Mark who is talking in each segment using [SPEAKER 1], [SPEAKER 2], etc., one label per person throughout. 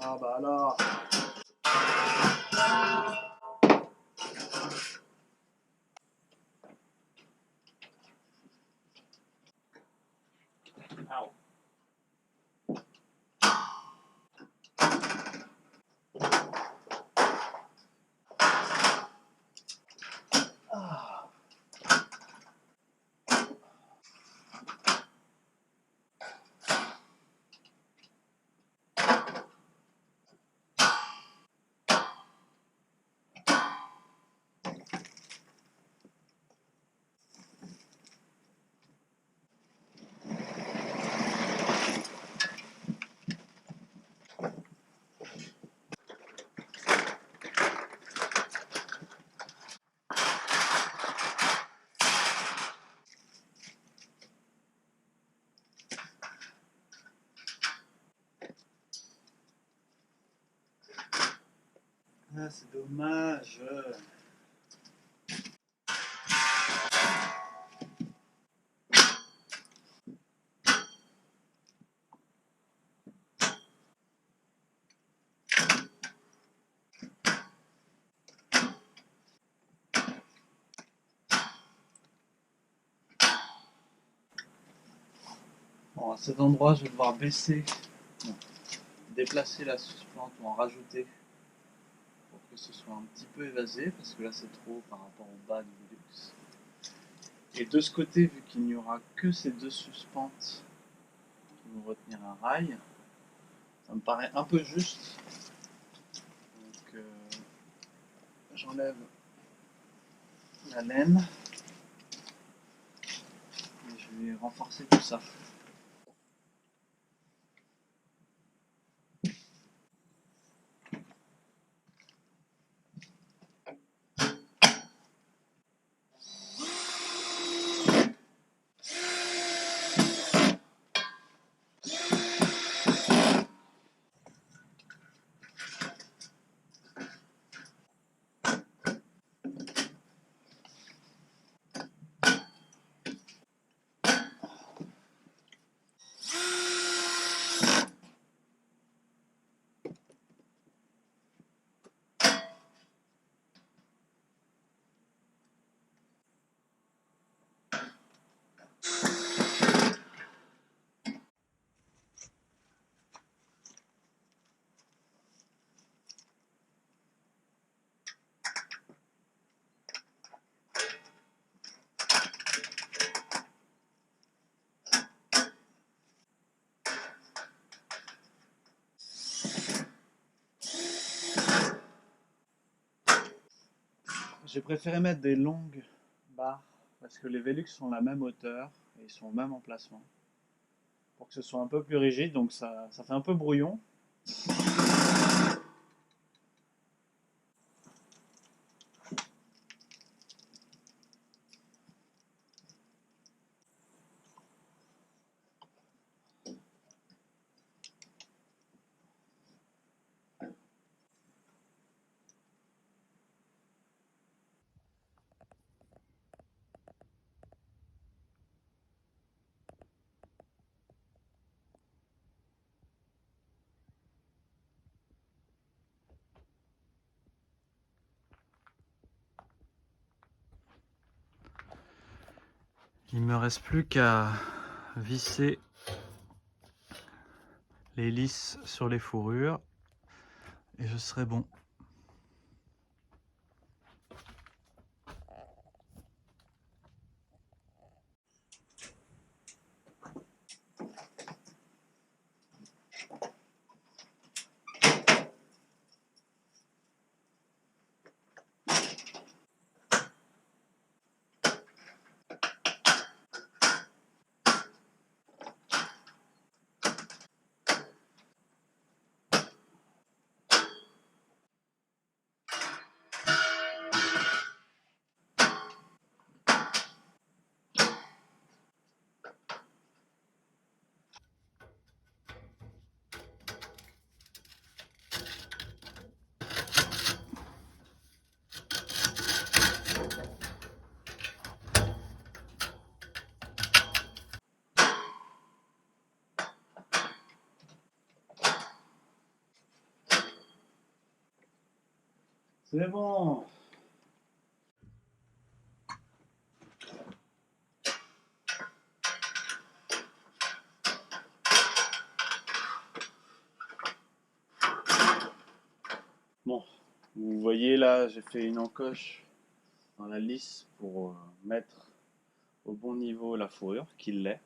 [SPEAKER 1] Ah bah alors. Au. Ah. Ah, c'est dommage. Bon, à cet endroit, je vais devoir baisser, non, déplacer la suspente ou en rajouter pour que ce soit un petit peu évasé, parce que là c'est trop par rapport au bas du Velux. Et de ce côté, vu qu'il n'y aura que ces deux suspentes qui vont retenir un rail, ça me paraît un peu juste. Donc j'enlève la laine et je vais renforcer tout ça. J'ai préféré mettre des longues barres parce que les Velux sont la même hauteur et ils sont au même emplacement pour que ce soit un peu plus rigide, donc ça fait un peu brouillon. Il me reste plus qu'à visser les lisses sur les fourrures et je serai bon. C'est bon. Bon, vous voyez là, j'ai fait une encoche dans la lisse pour mettre au bon niveau la fourrure, qu'il l'est.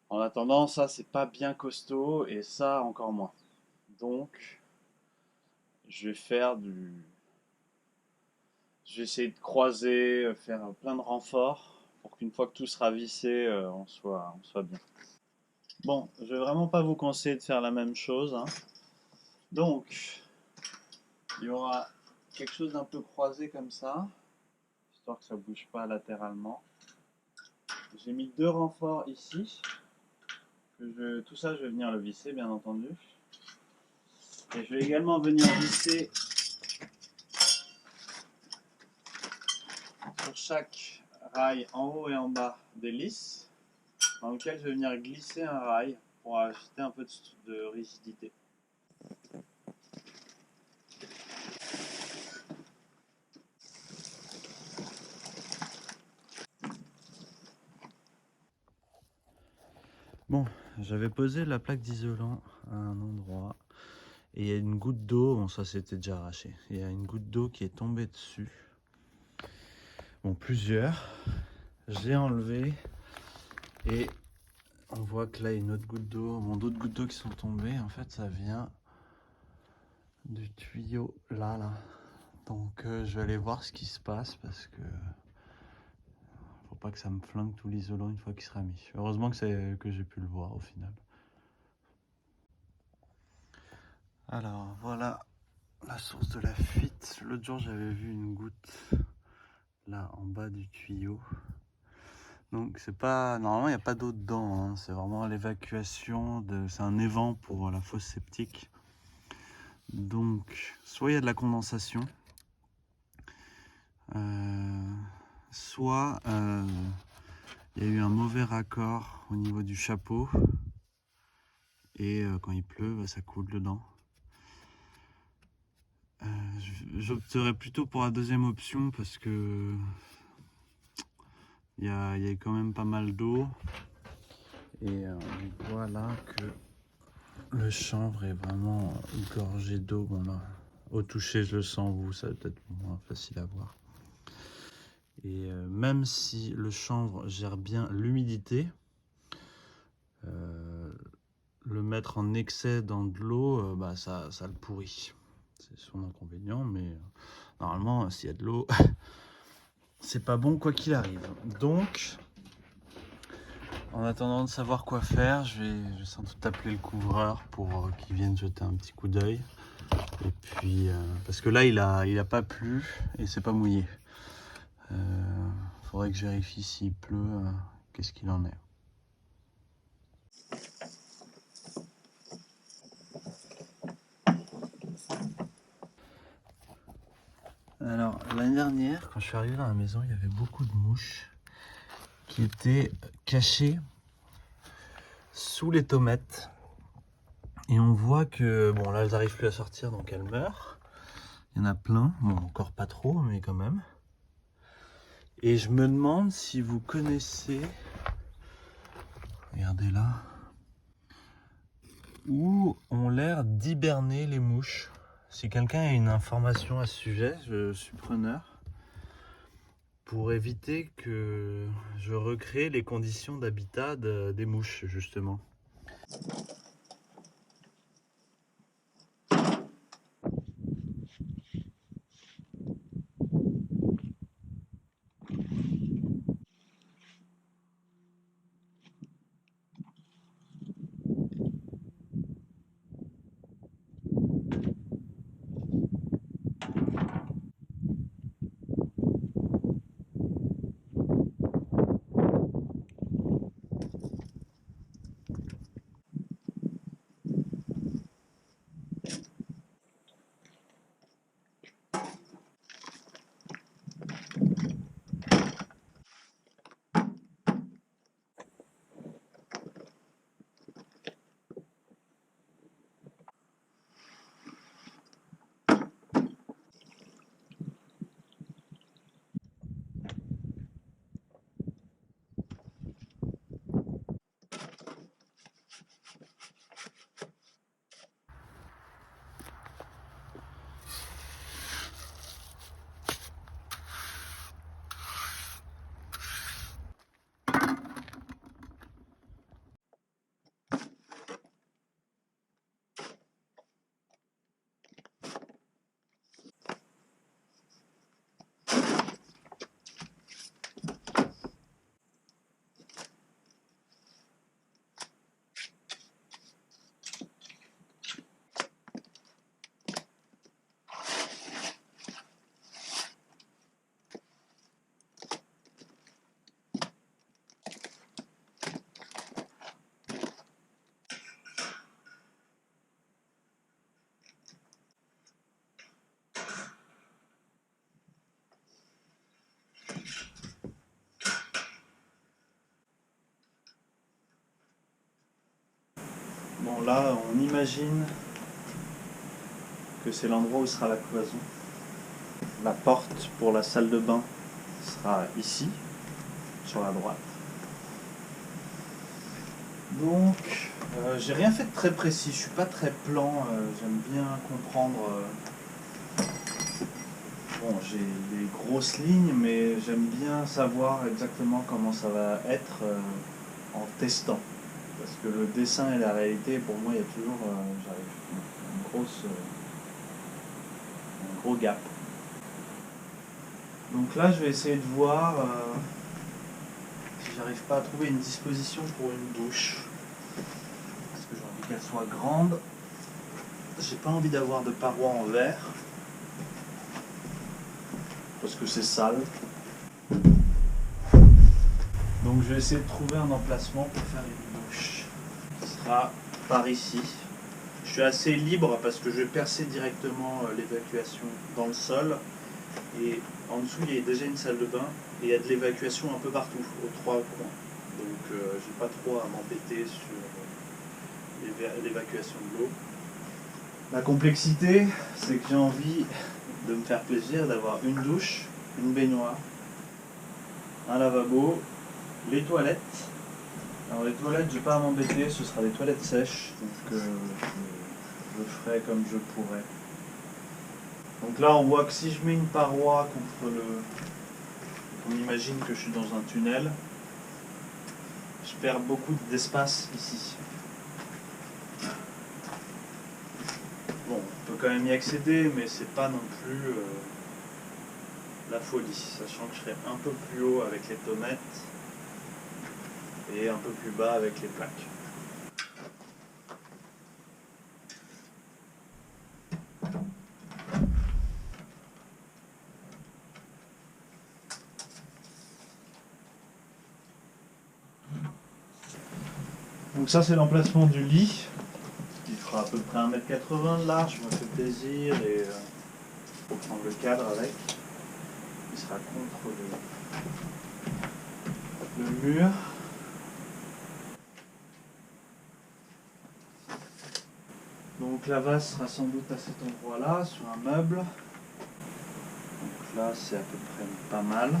[SPEAKER 1] En attendant, ça c'est pas bien costaud et ça encore moins. Donc, je vais faire du. Je vais essayer de croiser, faire plein de renforts pour qu'une fois que tout sera vissé, on soit bien. Bon, je vais vraiment pas vous conseiller de faire la même chose, hein. Donc, il y aura quelque chose d'un peu croisé comme ça, histoire que ça bouge pas latéralement. J'ai mis 2 renforts ici. Tout ça, je vais venir le visser, bien entendu. Et je vais également venir visser sur chaque rail en haut et en bas des lisses, dans lequel je vais venir glisser un rail pour ajouter un peu de rigidité. Bon, j'avais posé la plaque d'isolant à un endroit et il y a une goutte d'eau, bon ça c'était déjà arraché, il y a une goutte d'eau qui est tombée dessus. Bon, plusieurs. J'ai enlevé et on voit que là il y a une autre goutte d'eau, bon d'autres gouttes d'eau qui sont tombées, en fait ça vient du tuyau là. Donc je vais aller voir ce qui se passe parce que faut pas que ça me flingue tout l'isolant une fois qu'il sera mis. Heureusement que j'ai pu le voir au final. Alors voilà la source de la fuite. L'autre jour j'avais vu une goutte là en bas du tuyau. Donc c'est pas. Normalement il n'y a pas d'eau dedans, hein. C'est vraiment l'évacuation c'est un évent pour la fosse septique. Donc soit il y a de la condensation, soit il y a eu un mauvais raccord au niveau du chapeau et quand il pleut, bah, ça coule dedans. J'opterais plutôt pour la deuxième option parce que il y a quand même pas mal d'eau et on voit là que le chanvre est vraiment gorgé d'eau. Bon là, au toucher je le sens, vous, ça va peut-être moins facile à voir. Et même si le chanvre gère bien l'humidité, le mettre en excès dans de l'eau, bah ça le pourrit. C'est son inconvénient, mais normalement, s'il y a de l'eau, c'est pas bon quoi qu'il arrive. Donc, en attendant de savoir quoi faire, je vais sans doute appeler le couvreur pour qu'il vienne jeter un petit coup d'œil. Et puis, parce que là, il a pas plu et c'est pas mouillé. Faudrait que je vérifie s'il pleut, qu'est-ce qu'il en est. Alors, l'année dernière, quand je suis arrivé dans la maison, il y avait beaucoup de mouches qui étaient cachées sous les tomates. Et on voit que, bon là, elles n'arrivent plus à sortir, donc elles meurent. Il y en a plein, bon, encore pas trop, mais quand même. Et je me demande si vous connaissez, regardez là, où ont l'air d'hiberner les mouches. Si quelqu'un a une information à ce sujet, je suis preneur. Pour éviter que je recrée les conditions d'habitat des mouches, justement.
[SPEAKER 2] Bon là, on imagine que c'est l'endroit où sera la cloison. La porte pour la salle de bain sera ici, sur la droite. Donc, j'ai rien fait de très précis, je suis pas très plan, j'aime bien comprendre. Bon, j'ai des grosses lignes, mais j'aime bien savoir exactement comment ça va être en testant. Parce que le dessin et la réalité, pour moi, il y a toujours un gros gap. Donc là, je vais essayer de voir si j'arrive pas à trouver une disposition pour une douche. Parce que j'ai envie qu'elle soit grande. J'ai pas envie d'avoir de parois en verre. Parce que c'est sale. Donc je vais essayer de trouver un emplacement pour faire une douche. Qui sera par ici. Je suis assez libre parce que je vais percer directement l'évacuation dans le sol. Et en dessous, il y a déjà une salle de bain. Et il y a de l'évacuation un peu partout, aux trois coins. Donc j'ai pas trop à m'embêter sur l'évacuation de l'eau. La complexité, c'est que j'ai envie de me faire plaisir, d'avoir une douche, une baignoire, un lavabo, les toilettes. Alors les toilettes, je vais pas à m'embêter, ce sera des toilettes sèches, donc je ferai comme je pourrai. Donc là on voit que si je mets une paroi contre le... On imagine que je suis dans un tunnel, je perds beaucoup d'espace ici. Bon, on peut quand même y accéder, mais c'est pas non plus la folie, sachant que je serai un peu plus haut avec les tomates et un peu plus bas avec les plaques. Donc ça c'est l'emplacement du lit, qui fera à peu près 1,80 m de large, je me fais plaisir et faut prendre le cadre avec. Il sera contre le mur. Donc la vase sera sans doute à cet endroit-là, sur un meuble. Donc là c'est à peu près pas mal.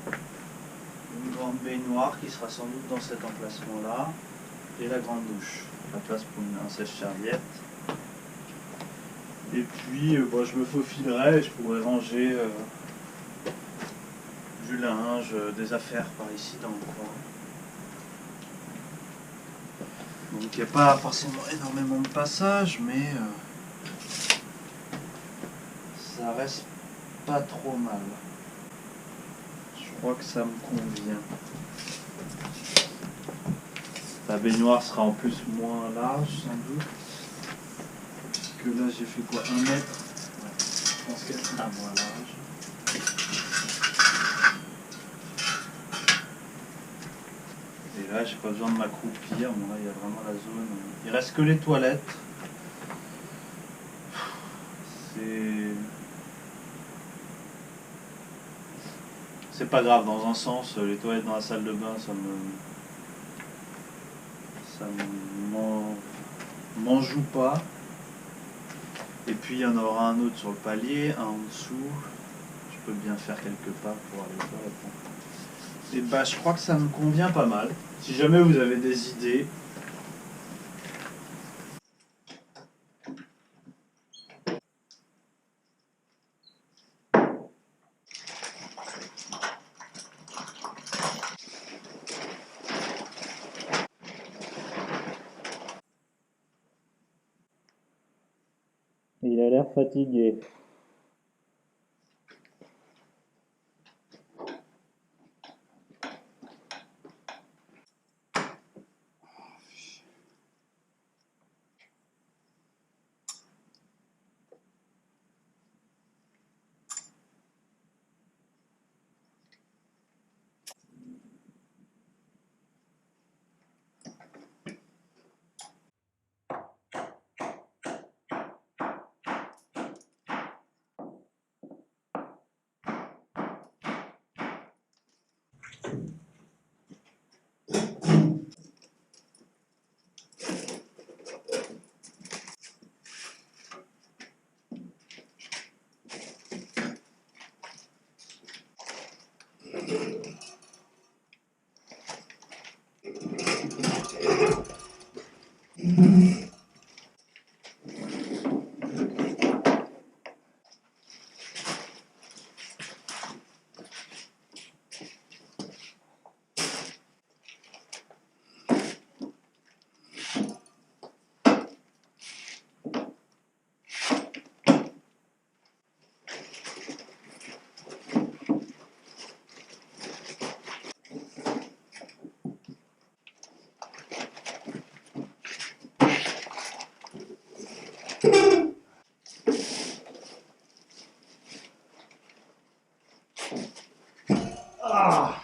[SPEAKER 2] Une grande baignoire qui sera sans doute dans cet emplacement-là. Et la grande douche. La place pour un sèche-serviette. Et puis je me faufilerai et je pourrais ranger du linge, des affaires par ici dans le coin. Donc il n'y a pas forcément énormément de passages, mais ça reste pas trop mal. Je crois que ça me convient. La baignoire sera en plus moins large sans doute. Puisque là j'ai fait quoi, 1 mètre. Ouais, je pense qu'elle sera moins large. Et là j'ai pas besoin de m'accroupir. Bon, là il y a vraiment la zone. Il reste que les toilettes. C'est pas grave, dans un sens, les toilettes dans la salle de bain, ça m'en joue pas. Et puis il y en aura un autre sur le palier, un en dessous. Je peux bien faire quelques pas pour aller aux toilettes. Et bah je crois que ça me convient pas mal. Si jamais vous avez des idées, il a l'air fatigué. Ah.